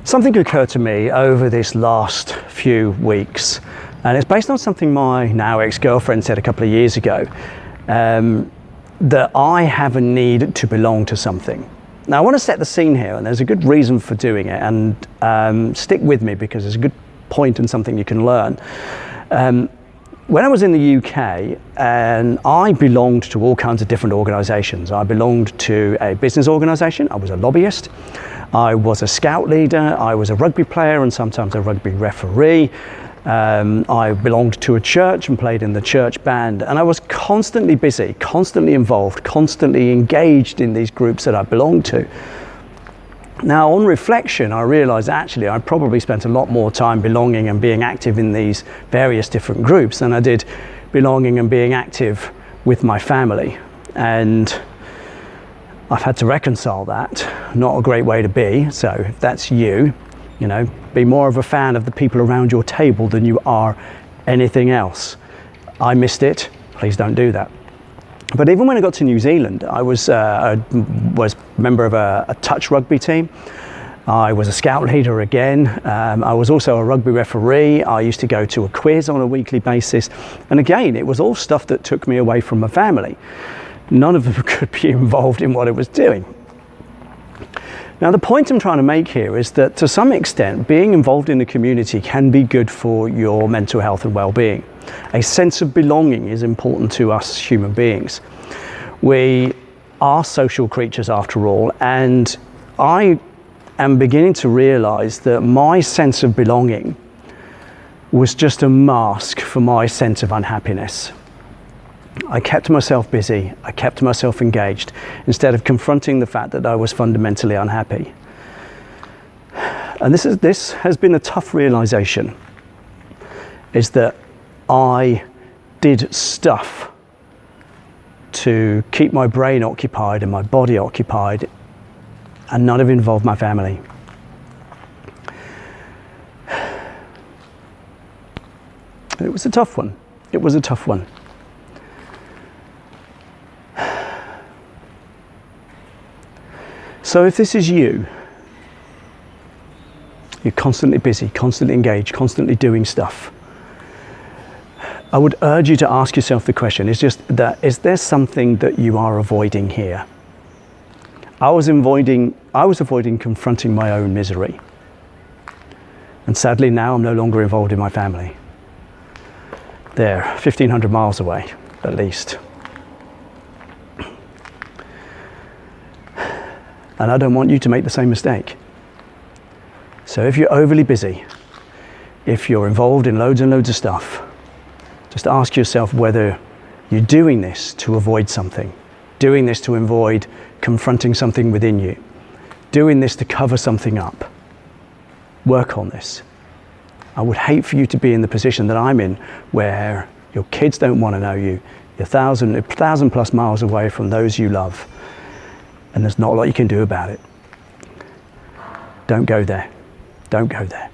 Something occurred to me over this last few weeks, and it's based on something my now ex-girlfriend said a couple of years ago, that I have a need to belong to something. Now I want to set the scene here, and there's a good reason for doing it, and stick with me because there's a good point and something you can learn. When I was in the UK, and I belonged to all kinds of different organisations. I belonged to a business organisation, I was a lobbyist, I was a scout leader, I was a rugby player and sometimes a rugby referee. I belonged to a church and played in the church band, and I was constantly busy, constantly involved, constantly engaged in these groups that I belonged to. Now, on reflection, I realised actually I probably spent a lot more time belonging and being active in these various different groups than I did belonging and being active with my family. And I've had to reconcile that. Not a great way to be. So if that's you, you know, be more of a fan of the people around your table than you are anything else. I missed it. Please don't do that. But even when I got to New Zealand, I was a member of a touch rugby team. I was a scout leader again. I was also a rugby referee. I used to go to a quiz on a weekly basis. And again, it was all stuff that took me away from my family. None of them could be involved in what I was doing. Now, the point I'm trying to make here is that to some extent, being involved in the community can be good for your mental health and well-being. A sense of belonging is important to us human beings. We are social creatures after all, and I am beginning to realize that my sense of belonging was just a mask for my sense of unhappiness. I kept myself busy, I kept myself engaged, instead of confronting the fact that I was fundamentally unhappy. And this has been a tough realization, is that I did stuff to keep my brain occupied and my body occupied, and none of it involved my family. It was a tough one. It was a tough one. So if this is you, you're constantly busy, constantly engaged, constantly doing stuff, I would urge you to ask yourself the question, is there something that you are avoiding here? I was avoiding confronting my own misery. And sadly now I'm no longer involved in my family. They're 1,500 miles away, at least. And I don't want you to make the same mistake. So if you're overly busy, if you're involved in loads and loads of stuff, just ask yourself whether you're doing this to avoid something, doing this to avoid confronting something within you, doing this to cover something up. Work on this. I would hate for you to be in the position that I'm in, where your kids don't want to know you, you're 1,000 plus miles away from those you love, and there's not a lot you can do about it. Don't go there. Don't go there.